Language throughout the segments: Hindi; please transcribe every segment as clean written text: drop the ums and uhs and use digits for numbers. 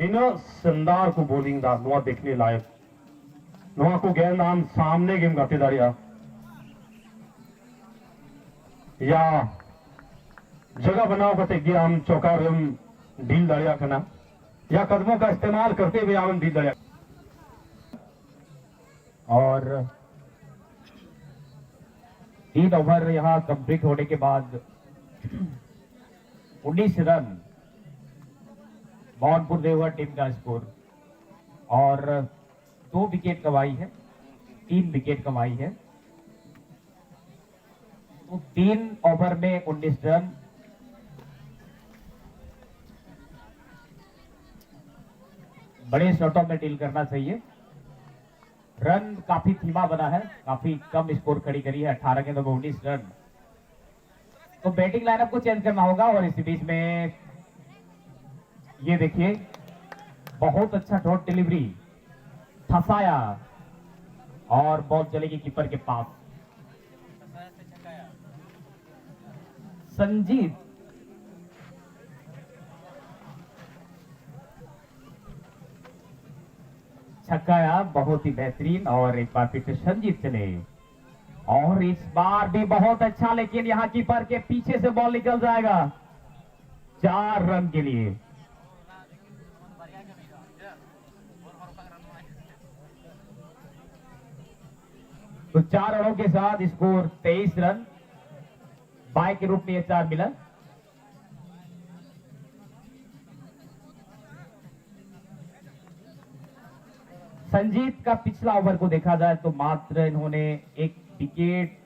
तीनों शानदार को बॉलिंग दा नुआ देखने लायक नुआ को गेंद आम सामने गेम गाते दाड़िया या जगह बनाओ करते कि हम चौका हम डील दाड़िया करना या कदमों का इस्तेमाल करते हुए हम डील दाड़िया और 3 ओवर यहां कंप्लीट होने के बाद 19 रन मोहनपुर देवहर टीम का स्कोर और 2 विकेट कमाई है, 3 विकेट कमाई है। तो 3 ओवर में 19 रन, बड़े शॉटों में डील करना चाहिए। रन काफी धीमा बना है, काफी कम स्कोर खड़ी करी है, 18 के 19 रन। तो बैटिंग लाइनअप को चेंज करना होगा और इसी बीच में ये देखिए बहुत अच्छा डॉट डिलीवरी, फंसाया और बॉल चलेगी कीपर के पास। संजीत छक्काया, बहुत ही बेहतरीन। और एक बार फिर से संजीत चले और इस बार भी बहुत अच्छा, लेकिन यहां कीपर के पीछे से बॉल निकल जाएगा 4 रन के लिए। तो 4 रनों के साथ स्कोर 23 रन, बाय के रूप में यह 4 मिला। संजीत का पिछला ओवर को देखा जाए तो मात्र इन्होंने 1 विकेट,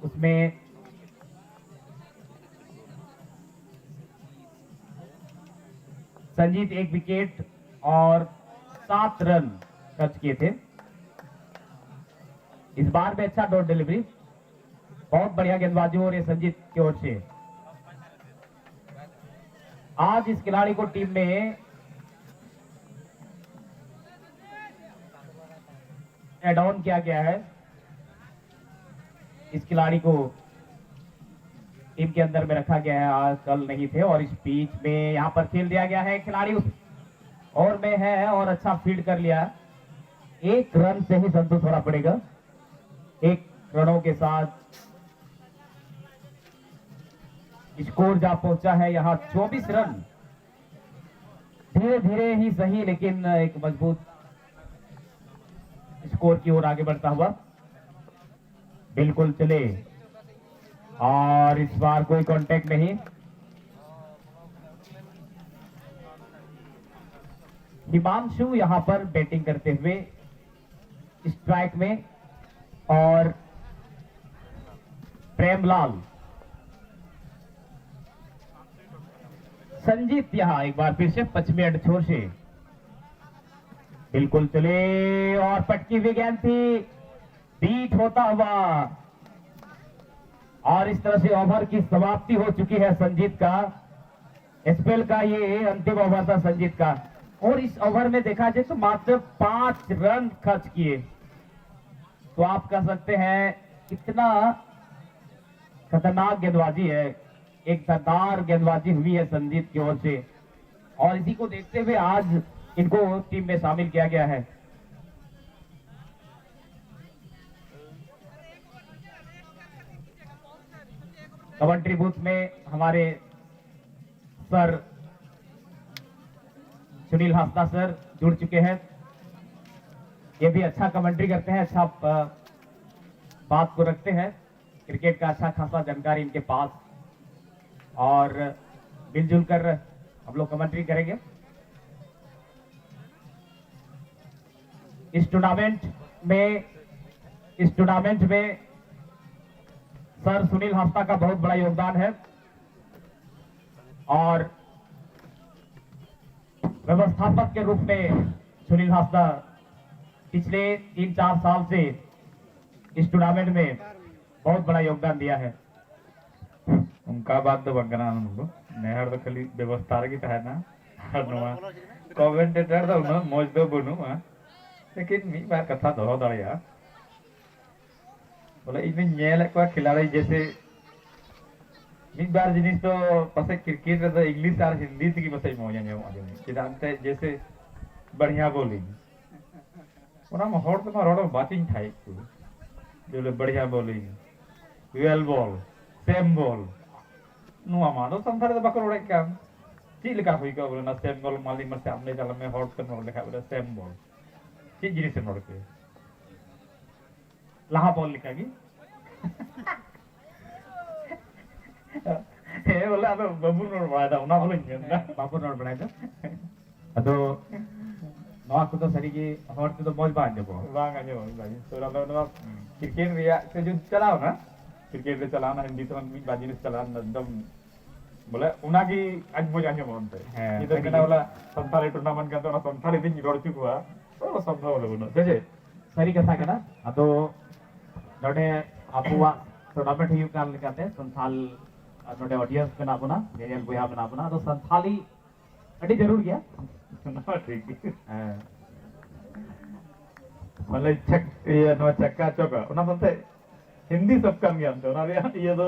उसमें संजीत 1 विकेट और 7 रन खर्च किए थे। इस बार में अच्छा डॉट डिलीवरी, बहुत बढ़िया गेंदबाजी हो रही है संजीत की ओर से। आज इस खिलाड़ी को टीम में एड ऑन किया गया है, इस खिलाड़ी को टीम के अंदर में रखा गया है, आज कल नहीं थे। और इस बीच में यहां पर खेल दिया गया है, खिलाड़ी उस ओवर में है और अच्छा फील्ड कर लिया। 1 रन से ही संतुष्ट होना पड़ेगा। 1 रनों के साथ स्कोर जा पहुंचा है यहां 24 रन। धीरे धीरे ही सही, लेकिन एक मजबूत स्कोर की ओर आगे बढ़ता हुआ बिल्कुल चले। और इस बार कोई कांटेक्ट नहीं। हिमांशु यहां पर बैटिंग करते हुए स्ट्राइक में और प्रेमलाल। संजीत यहां एक बार फिर से 25वें अंड छोर से बिल्कुल चले और पटकी हुई गेंद थी, बीट होता हुआ। और इस तरह से ओवर की समाप्ति हो चुकी है संजीत का। स्पेल का ये अंतिम ओवर था संजीत का। और इस ओवर में देखा जाए तो मात्र 5 रन खर्च किए। तो आप कह सकते हैं कितना खतरनाक गेंदबाजी है, एक शानदार गेंदबाजी हुई है संजीत की ओर से। और इसी को देखते हुए आज इनको टीम में शामिल किया गया है। कमेंट्री बूथ में हमारे सर सुनील हास्ता सर जुड़ चुके हैं। ये भी अच्छा कमेंट्री करते हैं, अच्छा बात को रखते हैं, क्रिकेट का अच्छा खासा जानकारी इनके पास। और मिलजुल कर हम लोग कमेंट्री करेंगे। इस टूर्नामेंट में सर सुनील हास्ता का बहुत बड़ा योगदान है और व्यवस्थापक के रूप में सुनील हास्ता पिछले 3-4 साल से इस टूर्नामेंट में बहुत बड़ा योगदान दिया है। उनका बात तो बंगना नेहर तो खाली व्यवस्था की तहना कमेंटेटर तो उन्होंने मौज दो बनू लेकिन मी बार कथा दोहराव दाड़िया बोले इन नेल को खिलाड़ी जैसे मिद बार जिनिस तो पसे क्रिकेट रे तो इंग्लिश और हिंदी की पसे मौज आजम चिदांते जैसे बढ़िया बोली ओना में हर तो रोड बातिन थाई जो बढ़िया बोली वेल बॉल सेम बॉल नुआ मानो संसार तो बाको रोड काम ची लेका हुई का बोले ना सेम बॉल माली मर सामने चला में हॉट कर रोड लेखा बोले सेम बॉल ची जिनिस रोड के लाहा बॉल लिखा की हे बोले अब बबू रोड बड़ा था उना बोले ना बाबू नोट बनाए तो अदो नवा को तो सरी की हॉट तो मौज बांध दे बो bang aja bang soเราक्रिकेट रिया से जो चलाओ ना क्रिकेट रे चलाना हिंदी तो मी बाजी ने चलाना एकदम बोले उना की आज मजा आने बोलते हैं इधर कना वाला संथाली टूर्नामेंट का तो ना संथाली दिन रोड चुका तो संभव बोले बोलो जैसे सरी कथा कना अदो नोडे आपुआ टूर्नामेंट हुई कान लिखाते संथाल नोडे ऑडियंस बना बुना जेरियल बुया बना बुना तो संथाली अड़ी जरूर गया ना ठीक मतलब चक ये नो चक्का चौका उना बोलते हिंदी सब काम गया तो ना ये तो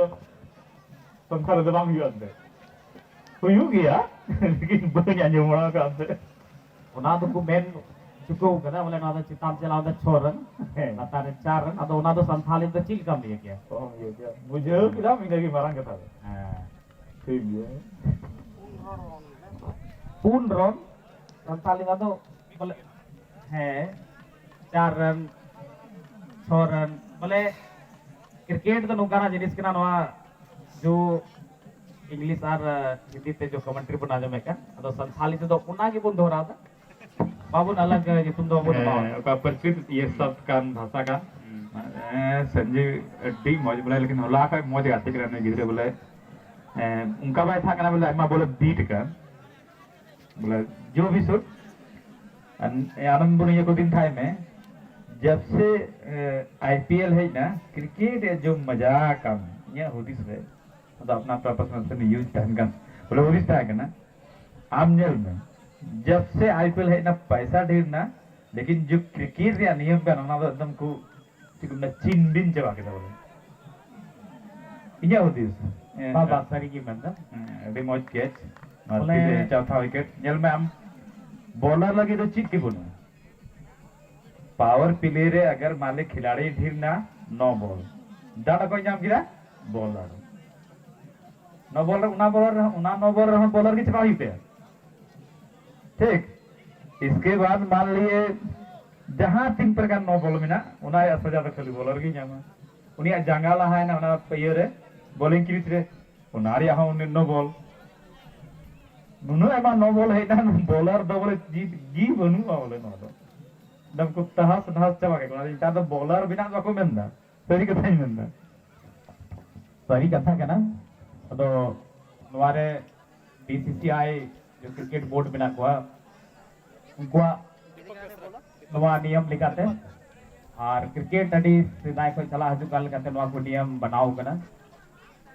संथाल तो बांग गया अंदर हुई गया लेकिन बड़े जाने वाला काम से उना तो को मेन चुको कना बोले ना तो चिताम चलाओ तो 6 रन बतारे 4 रन अदो उना तो संथाली तो चिल कम लिया गया oh ये क्या मुझे किला मिला की मारंग था ठीक है पूर्ण रन संथाली ना तो बोले है 4 रन 6 रन बोले क्रिकेट तो नुकाना जिनिस कना नवा जो इंग्लिश और हिंदी ते जो कमेंट्री बना जो मेका अदो संथाली से तो उना की बोल दोहरा था बाबून अलग ये तुम दो बोल का परिचित ये सब का भाषा का संजय डी मौज बोले लेकिन होला का मौज आते करने गिरे बोले उनका भाई था करना बोले मैं बोले बीट का बोले जो भी सुट आनंद बुने ये को दिन था में जब से आईपीएल है ना क्रिकेट जो मजा कम ये होती है तो अपना पर्पस में यूज करना बोले होती है ना आम जेल में जब से आईपीएल है ना पैसा ढेर ना लेकिन जो क्रिकेट या नियम का ना तो एकदम को ना चिन दिन चला के बोले इन्हें होती है बाबा सरी की मतलब रिमोट कैच बोले चौथा विकेट जेल में हम बॉलर लगे तो चिट के बोलना पावर प्ले रे अगर मान ले खिलाड़ी ढेर ना 9 बॉल दादा कोई नाम गिरा बॉलर 9 बॉलर उना 9 बॉलर बॉलर की चपाई पे ठीक इसके बाद मान लिए जहां 3 प्रकार 9 बॉल में ना उना सजा तो खाली बॉलर की जामा उनिया जंगाला है ना उना पे रे बॉलिंग क्रीज रे उनारी हां 9 बॉल नुनु एमा 9 बॉल है ना बॉलर दो बोले जी बनू बोले ना तो दम को तहस तहस चबा के कोना इनका तो बॉलर बिना बाको मेंदा सही कथा ही मेंदा सही कथा कना अदो हमारे बीसीसीआई जो क्रिकेट बोर्ड बना हुआ उनको नवा नियम लिखाते और क्रिकेट अडी सिदाय को चला हजू काल करते नवा को नियम बनाओ कना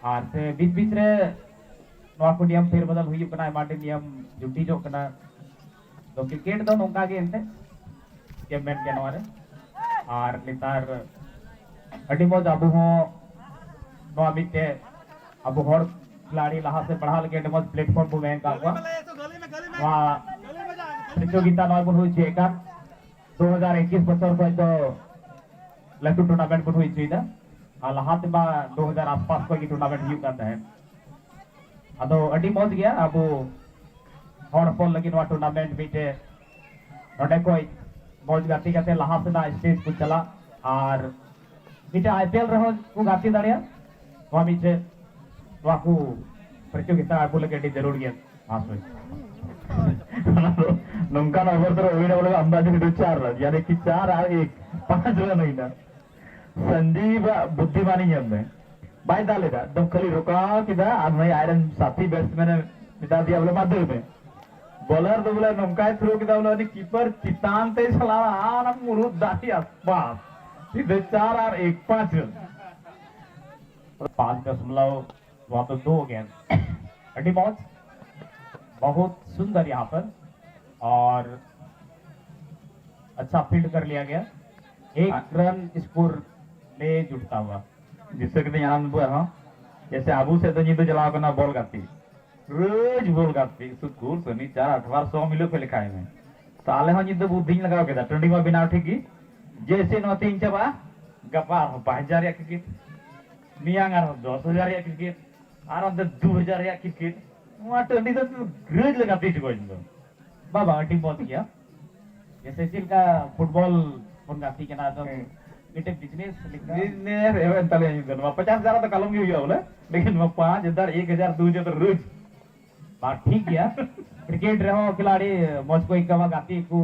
और से बीच बीच रे नवा को नियम फिर बदल हुई कना माटे नियम जुटी जो कना तो क्रिकेट तो नोका के एंते गेममेंट के नवारे और नितार अडी मो जाबू हो नवा मिटे अब हर खिलाड़ी लहा से बढ़ा लगे डेमोज प्लेटफॉर्म पर बैंक का हुआ वहाँ प्रतियोगिता नॉय बन हुई चेका 2021 बच्चों को तो लट्टू टूर्नामेंट बन हुई चीज़ है और लहा से बा 2000 आसपास कोई टूर्नामेंट यूं करता है अदो अडी मौज गया अब हॉट फॉल लगी नवा टूर्नामेंट बीचे नोडे कोई मौज गाती करते लहा से ना स्टेज को चला और बीचे आईपीएल रहो को गाती दाड़िया वहाँ बीचे वाकू प्रतियोगिता आपको लगे जरूर गया पास में नमका ना ओवर तो ओविना बोले अंबाजी ने 4 रन यानी कि 4 और 1 5 रन हुई ना संजीव बुद्धिमानी है में बाय डालेगा दम खाली रुका किदा आज मैं आयरन साथी बैट्समैन बिता दिया बोले मध्य में बॉलर तो बोले नमका थ्रो किदा बोले कीपर चितान ते चला आ मुरुद दाती आसपास सीधे 4 और 1 5 रन 5.2 वहां तो 2 गेंद अड्डी मौज बहुत सुंदर यहाँ पर और अच्छा फील्ड कर लिया गया 1 रन स्कोर में जुटता हुआ जिससे कि आनंद हुआ हाँ जैसे आबू से तो निदो चलाव करना बॉल गाती रोज बॉल गाती सुकुर सनी 4-8 मिलो पे लिखाए में ताले हो निदो बुद्धि लगाओ के टंडी में बिना ठीक की जैसे नो 3 चबा गपा 5000 या क्रिकेट मियांग आर 10000 या क्रिकेट आर अंदर 2000 या क्रिकेट वहां टंडी तो रोज लगाती थी कोई बाबा टीम बहुत किया जैसे इनका फुटबॉल उन गाती के ना तो इटे बिजनेस लिखा बिजनेस एवं तले निदो 50,000 तो कलम की हुआ बोले लेकिन 5,000 1,000 2,000 तो रोज बात ठीक किया क्रिकेट रहो खिलाड़ी मौज को इकवा गाती को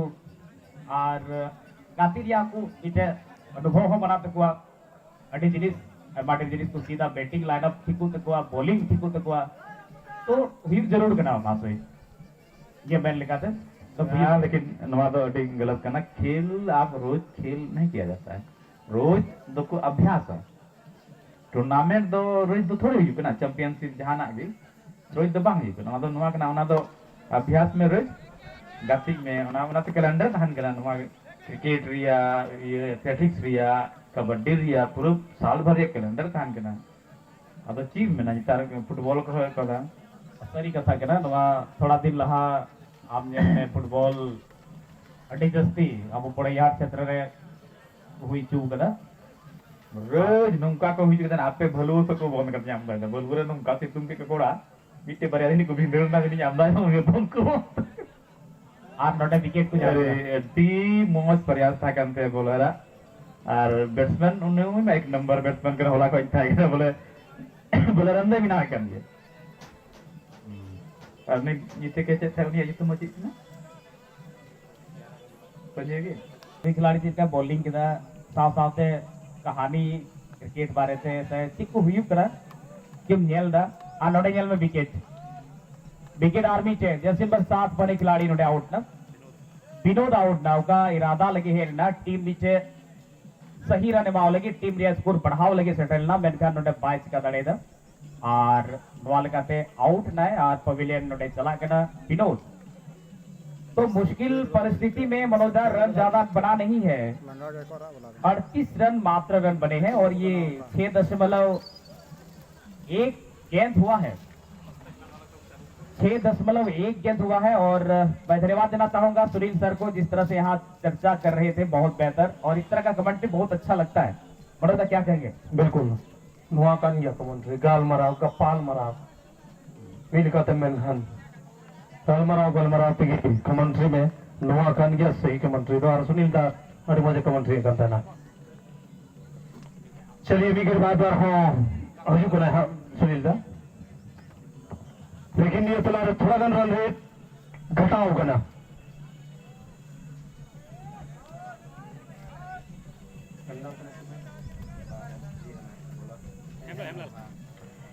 और गाती रिया को इटे अनुभव हो बनाते को अडी जिनिस माटे जिनिस को सीधा बैटिंग लाइनअप ठीकु तकवा बॉलिंग ठीकु तकवा तो हिट जरूर करना मासोई ये मैंने लिखा था तो हाँ लेकिन नवा तो अडी गलत करना खेल आप रोज खेल नहीं किया जाता है रोज दो को अभ्यास है टूर्नामेंट दो रोज दो थोड़ी हुई ना चैंपियनशिप जहां ना भी रोज दो बांग हुई ना तो नवा करना ना तो अभ्यास में रोज गाती में ना तो कैलेंडर तहन करना नवा क्रिकेट रिया ये एथलेटिक्स रिया कबड्डी रिया पूरा साल भर एक कैलेंडर तहन करना अब चीज में ना तार फुटबॉल को कदा सही कथा के ना नवा थोड़ा दिन लहा आमने फुटबॉल अडी जस्ती अब पड़ैया क्षेत्र रे हुई चू कदा रोज नुंका को हुई कदा आपे भलो तो को बंद कर जाम दा बोलबुरे नुंका से तुम के कोड़ा बीते बरिया दिन को भिंदर ना दिन जाम दा हो तुमको आप नोटे विकेट को जा अरे टी मोज प्रयास था करते बोलरा और बैट्समैन उन्हें में एक नंबर बैट्समैन कर होला को था के बोले बोले रंदे भी ना कर दिए और नहीं जीते कैसे थे उन्हें ये तो मची ना समझिए खिलाड़ी जी का बॉलिंग के साथ साथ कहानी क्रिकेट बारे से चिक्कू हुई करा किम नेल दा आ नोडे नेल में विकेट आर्मी चे जैसे नंबर 7 बने खिलाड़ी नोडे आउट ना विनोद आउट ना का इरादा लगे है ना टीम नीचे सही रहने माव लगे टीम रिया स्कोर बढ़ाव लगे सेटल ना मेनका नोडे 22 का दड़े दा और नवाल कहते आउट ना और पवेलियन नोडे चला के ना विनोद तो मुश्किल परिस्थिति में मनोजा रन ज्यादा बना नहीं है 38 रन मात्र रन बने हैं और ये 6.1 गेंद हुआ है 6.1 गेंद हुआ है और मैं धन्यवाद देना चाहूंगा सुनील सर को जिस तरह से यहाँ चर्चा कर रहे थे बहुत बेहतर और इस तरह का कमेंट्री बहुत अच्छा लगता है मनोजा क्या कहेंगे बिल्कुल नुआ कान गया कमेंट्री गाल मराव कपाल मराव मिल का मेनहन गाल मराव पे कमेंट्री में नुआ कान गया सही कमेंट्री तो और सुनील दा अरे मुझे कमेंट्री करता ना चलिए विकेट बाद बार हाँ अभी को ना सुनील दा लेकिन ये तुला थोड़ा गन रन रेट घटा होगा ना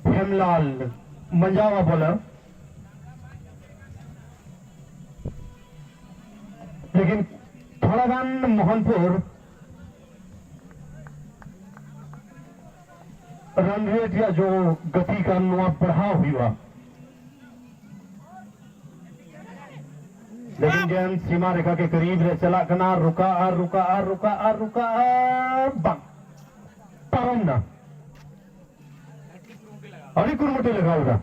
हेमलाल मंजावा बॉलर लेकिन थोड़ा गन मोहनपुर रन रेट या जो गति का नुआ बढ़ा हुआ लेकिन गेंद सीमा रेखा के करीब रे चला कना रुका बंग परम ना अभी कुरमुटे लगा होगा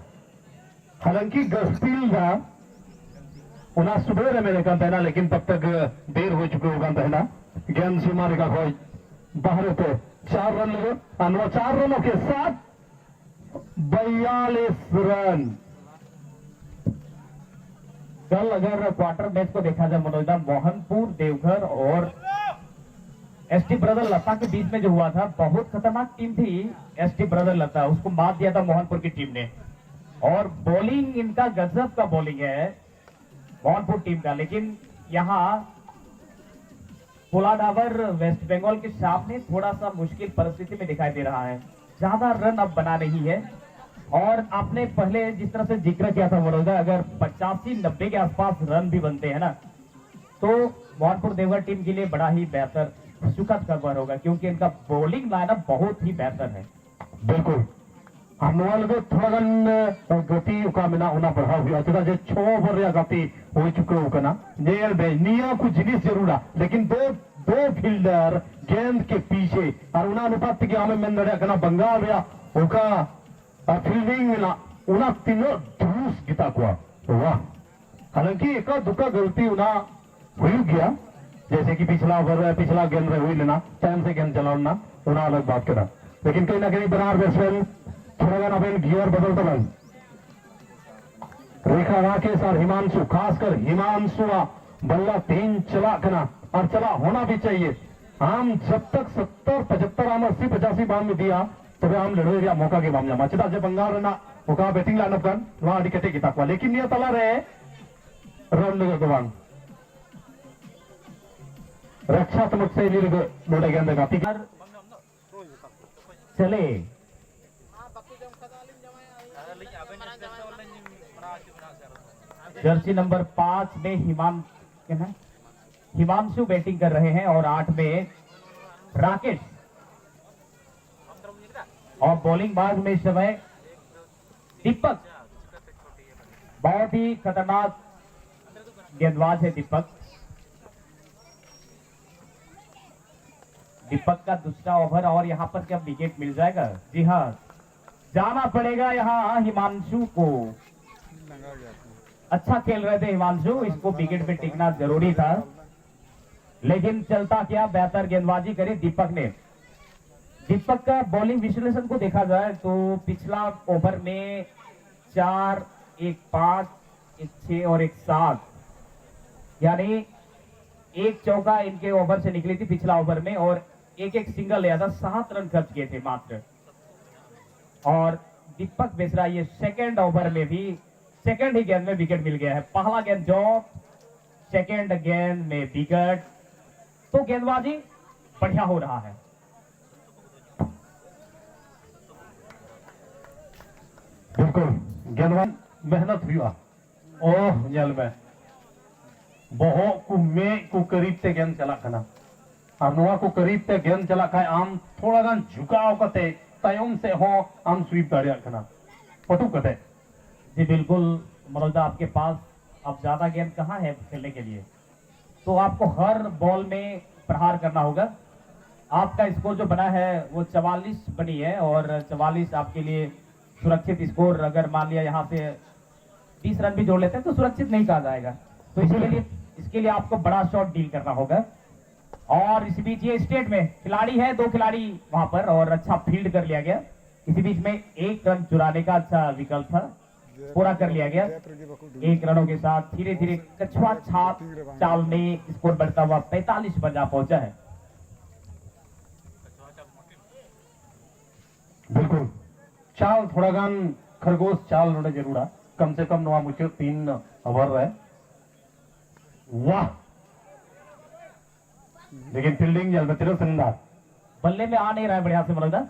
हालांकि गस्तिल का उना सुबह रे मेरे कहना लेकिन तब तक देर हो चुके होगा कहना गेंद सीमा रेखा को बाहर पे 4 रन लगे और 4 रनों के साथ 42 रन कल अगर क्वार्टर मैच को देखा जाए मनोजा मोहनपुर देवघर और एसटी ब्रदर लता के बीच में जो हुआ था बहुत खतरनाक टीम थी एसटी ब्रदर लता उसको मात दिया था मोहनपुर की टीम ने और बॉलिंग इनका गजब का बॉलिंग है मोहनपुर टीम का लेकिन यहाँ पोलाडावर वेस्ट बंगाल के सामने थोड़ा सा मुश्किल परिस्थिति में दिखाई दे रहा है ज्यादा रन अब बना नहीं है और आपने पहले जिस तरह से जिक्र किया था मनोजा अगर 85-90 के आसपास रन भी बनते हैं ना तो मोहनपुर देवघर टीम के लिए बड़ा ही बेहतर सुखद खबर होगा क्योंकि इनका बॉलिंग लाइनअप बहुत ही बेहतर है बिल्कुल हनुमान को थोड़ा गति का मिना होना बढ़ा हुआ चला जो 6 ओवर या गति हो चुके हो ना जेल बे निया कुछ जिनिस जरूर लेकिन दो फील्डर गेंद के पीछे और उना अनुपात के हमें में नड़िया करना बंगाल या होगा फील्डिंग में उना तीनों धूस गीता को वाह। हालांकि एक दुका गलती उना हुई गया, जैसे कि पिछला ओवर पिछला गेंद में हुई लेना टाइम से गेंद चलाना उना अलग बात करा, लेकिन कहीं ना कहीं बनार बैट्समैन थोड़ा गाना अपन गियर बदलता बन रेखा राकेश और हिमांशु, खासकर हिमांशु बल्ला 3 चला करना और चला होना भी चाहिए। हम जब तक 70 75 आम 80 85 बाम में दिया तब हम लड़े मौका के मामला मचदा जब बंगाल ना ओका बैटिंग लाइनअप कर वहां अड़ी कटे की ताकवा, लेकिन ये तला रहे रन गवान रक्षात्मक से नोटे गेंद का चले जर्सी नंबर 5 में हिमांशु बैटिंग कर रहे हैं और 8 में राकेश, और बॉलिंग बाज में इस समय दीपक। बहुत ही खतरनाक गेंदबाज है दीपक का दूसरा ओवर, और यहां पर क्या विकेट मिल जाएगा? जी हाँ, जाना पड़ेगा यहां हिमांशु को। अच्छा खेल रहे थे हिमांशु, इसको विकेट पे टिकना जरूरी था, लेकिन चलता क्या, बेहतर गेंदबाजी करी दीपक ने। दीपक का बॉलिंग विश्लेषण को देखा जाए तो पिछला ओवर में 4, 1 5, 1 6 और 1 7, यानी 1 चौका इनके ओवर से निकली थी पिछला ओवर में, और 1 सिंगल लिया था। 7 रन खर्च किए थे मात्र। और दीपक मिश्रा ये सेकेंड ओवर में भी सेकेंड ही गेंद में विकेट मिल गया है। पहला गेंद ड्रॉप, सेकेंड गेंद में विकेट, तो गेंदबाजी बढ़िया हो रहा है। बिल्कुल गेंदबाज मेहनत हुआ ओह जल में बहुत को करीब ते गेंद चला खाना, और नोआ को करीब ते गेंद चला खाए आम थोड़ा गान झुकाव कते तायम से हो आम स्वीप दाड़िया खाना पटू कते। जी बिल्कुल मनोजा, आपके पास अब ज्यादा गेंद कहाँ है खेलने के लिए, तो आपको हर बॉल में प्रहार करना होगा। आपका स्कोर जो बना है वो 44 बनी है, और 44 आपके लिए सुरक्षित स्कोर। अगर मान लिया यहाँ से 30 रन भी जोड़ लेते हैं तो सुरक्षित नहीं कहा जाएगा, तो इसके लिए आपको बड़ा शॉट डील करना होगा। और इसी बीच ये स्टेट में खिलाड़ी है, 2 खिलाड़ी वहां पर, और अच्छा फील्ड कर लिया गया। इसी बीच में 1 रन चुराने का अच्छा विकल्प था, पूरा कर लिया गया। 1 रनों के साथ धीरे धीरे कछुआ छाप चाल में स्कोर बढ़ता हुआ 45 पर जा पहुंचा है। बिल्कुल चाल थोड़ा गान खरगोश चाल नोड़े जरूरा, कम से कम नवा मुझे 3 ओवर रहे। वाह, लेकिन फील्डिंग जल में शानदार, बल्ले में आ नहीं रहा है बढ़िया से मनोजा।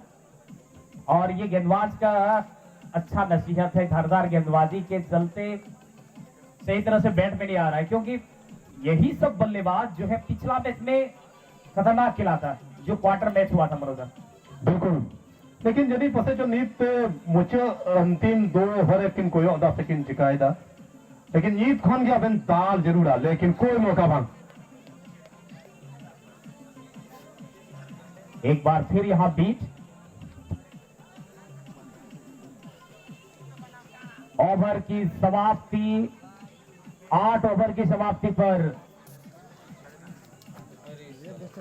और ये गेंदबाज का अच्छा नसीहत है, धारदार गेंदबाजी के चलते सही तरह से बैट में नहीं आ रहा है, क्योंकि यही सब बल्लेबाज जो है पिछला मैच में खतरनाक खेला था, जो क्वार्टर मैच हुआ था मनोजा। बिल्कुल, लेकिन यदि पसे जो नीत मुझे अंतिम 2 ओवर किन कोई अदा सेकंड चिकायदा, लेकिन नीत खान के अपन दाल जरूर आ, लेकिन कोई मौका बन। एक बार फिर यहां बीट, ओवर की समाप्ति, 8 ओवर की समाप्ति पर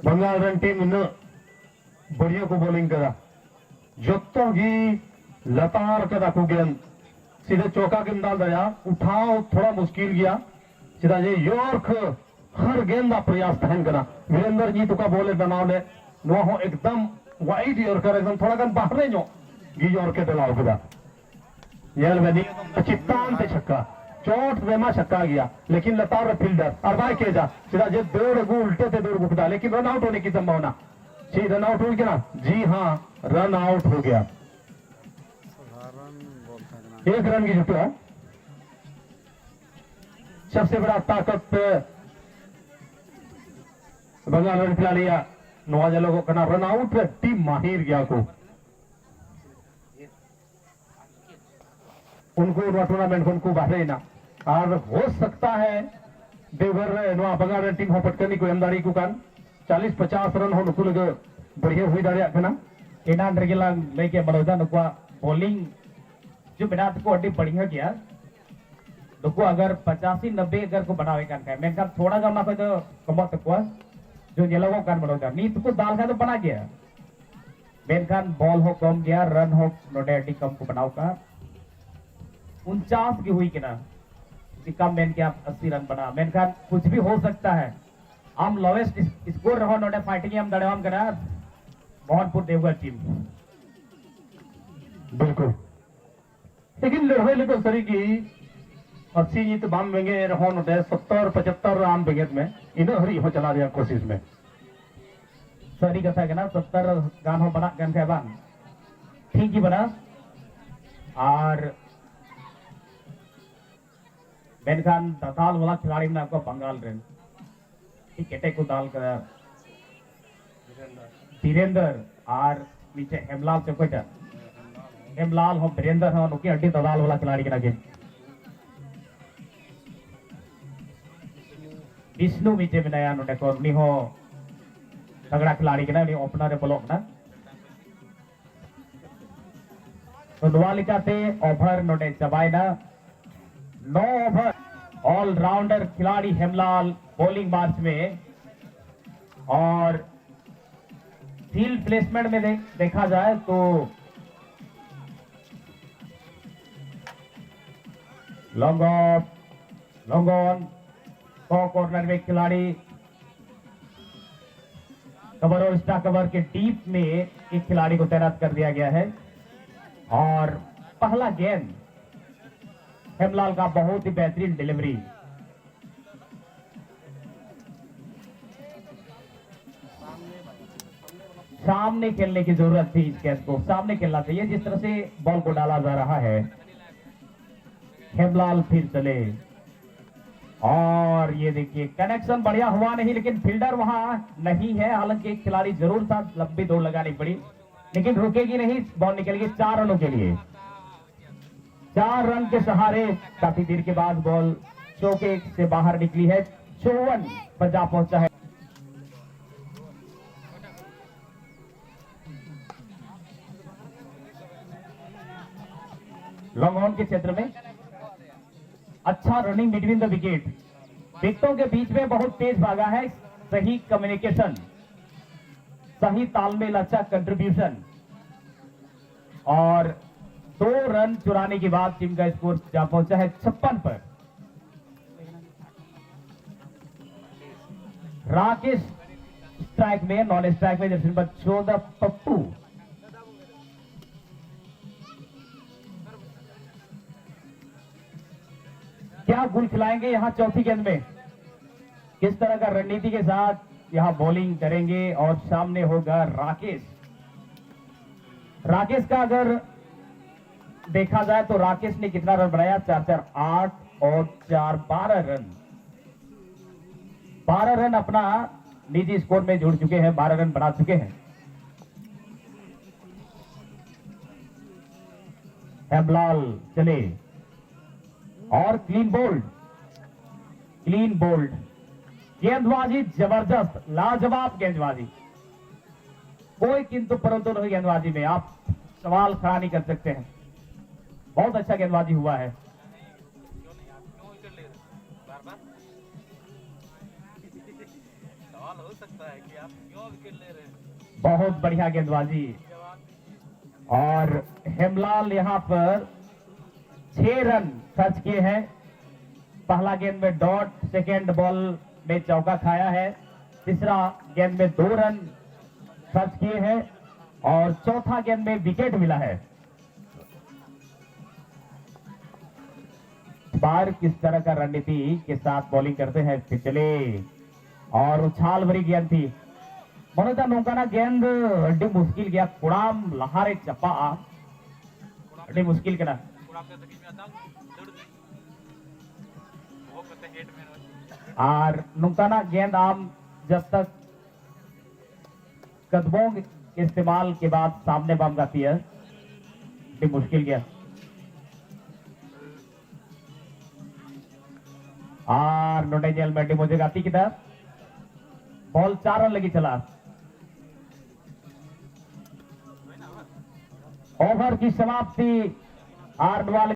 बंगाल रन टीम ने बढ़िया को बॉलिंग करा, जोतों की लतार कदा को गेंद सीधे चौका के डाल दया, उठाओ थोड़ा मुश्किल गया सीधा ये यॉर्क हर गेंद का प्रयास तहन करा। वीरेंद्र जी तुका बोले बनाओ ने नो हो एकदम वाइड यॉर्कर, एकदम थोड़ा गन बाहर जो गी यॉर्क के दलाव कदा येल वेदी चित्तान ते छक्का चोट वेमा छक्का गया, लेकिन लतार फील्डर और भाई के जा सीधा जे दौड़ गु उल्टे ते दौड़ गुखदा, लेकिन रन आउट होने की संभावना। जी रन आउट हो गया ना, जी हाँ रन आउट हो गया, 1 रन की जुटा। सबसे बड़ा ताकत बंगाल ने खिला लिया, नवाजा लोगों का रन आउट टीम माहिर गया को उनको टूर्नामेंट को उनको बाहर ना, और हो सकता है देवर नवा बंगाल टीम हो पटकनी को एमदारी को कान 40-50 रन हो नुकुल बढ़िया हुई दाड़िया कना। एनान रेगेला लेके बड़ौदा नुकुआ बॉलिंग जो बिना को अड्डी बढ़िया गया नुकु अगर 85-90 अगर को बनावे कान खाए मैं थोड़ा गा ना तो कमत को जो जेलवो कान बनोगा नी तो दाल का तो बना गया मेनखान बॉल हो कम गया रन हो नोटे अड्डी कम को बनाओ का 49 की हुई कि ना कम मेन के आप 80 रन बना मेनखान कुछ भी हो सकता है हम लोवेस्ट स्कोर रहो नोटे फाइटिंग हम दड़ेवाम करा मोहनपुर देवगढ़ टीम बिल्कुल लेकिन लड़ाई लेको सरी की 80 जीत बाम बेंगे रहो नोटे 70-75 रान बेगेत में इन हरी हो चला दिया कोशिश में सरी कथा के ना 70 गान हो बना गन के बान ठीक ही बना और मेनखान दताल वाला खिलाड़ी में आपको बंगाल रेन केटे को दाल कर धीरेन्द्र और नीचे हेमलाल चकोटा हेमलाल हो वीरेंद्र हो नुकी अड्डी ददाल वाला खिलाड़ी के नागे विष्णु नीचे में नया नोटे को नी हो तगड़ा खिलाड़ी के ना नी ओपनर ब्लॉक ना तो दुआलिकाते ओवर नोटे चबाई ना 9 ओवर ऑलराउंडर खिलाड़ी हेमलाल बॉलिंग मार्च में और फील्ड प्लेसमेंट में देखा जाए तो लॉन्ग ऑन कॉर्नर में खिलाड़ी कवर और स्टार कवर के डीप में एक खिलाड़ी को तैनात कर दिया गया है और पहला गेंद हेमलाल का बहुत ही बेहतरीन डिलीवरी सामने खेलने की जरूरत थी इस कैच को सामने खेलना चाहिए जिस तरह से बॉल को डाला जा रहा है हेमलाल फिर चले और ये देखिए कनेक्शन बढ़िया हुआ नहीं लेकिन फील्डर वहां नहीं है हालांकि एक खिलाड़ी जरूर था लंबी दौड़ लगानी पड़ी लेकिन रुकेगी नहीं बॉल निकल गई 4 रनों के लिए 4 रन के सहारे काफी देर के बाद बॉल चौके से बाहर निकली है 54 पर जा पहुंचा है लॉन्ग ऑन के क्षेत्र में अच्छा रनिंग बिटवीन द विकेट विकेटों के बीच में बहुत तेज भागा है सही कम्युनिकेशन सही तालमेल अच्छा कंट्रीब्यूशन और 2 रन चुराने के बाद टीम का स्कोर जा पहुंचा है 56 पर राकेश स्ट्राइक में नॉन स्ट्राइक में जर्सी नंबर 14 पप्पू क्या गुल खिलाएंगे यहां चौथी गेंद में किस तरह का रणनीति के साथ यहां बॉलिंग करेंगे और सामने होगा राकेश का अगर देखा जाए तो राकेश ने कितना रन बनाया 4-4 8 और 4 12 रन अपना निजी स्कोर में जुड़ चुके हैं 12 रन बना चुके हैं हेमलाल चले और क्लीन बोल्ड गेंदबाजी जबरदस्त लाजवाब गेंदबाजी कोई किंतु परंतु नहीं गेंदबाजी में आप सवाल खड़ा नहीं कर सकते हैं बहुत अच्छा गेंदबाजी हुआ है सवाल हो सकता है कि आप क्यों विकेट ले रहे हैं बहुत बढ़िया गेंदबाजी और हेमलाल यहां पर 6 रन खर्च किए हैं पहला गेंद में डॉट सेकेंड बॉल में चौका खाया है तीसरा गेंद में 2 रन खर्च किए हैं और चौथा गेंद में विकेट मिला है बार किस तरह का रणनीति के साथ बॉलिंग करते हैं पिछले और उछाल भरी गेंद थी मनोजा नौकाना गेंद अड्डी मुश्किल गया कुड़ाम लहारे चपा अड्डी मुश्किल के ना और नुकाना गेंद आम जब तक कदमों के इस्तेमाल के बाद सामने बम गाती है मुश्किल गया और नोटे जेल में मुझे गाती की तरफ बॉल 4 रन लगी चला ओवर की समाप्ति और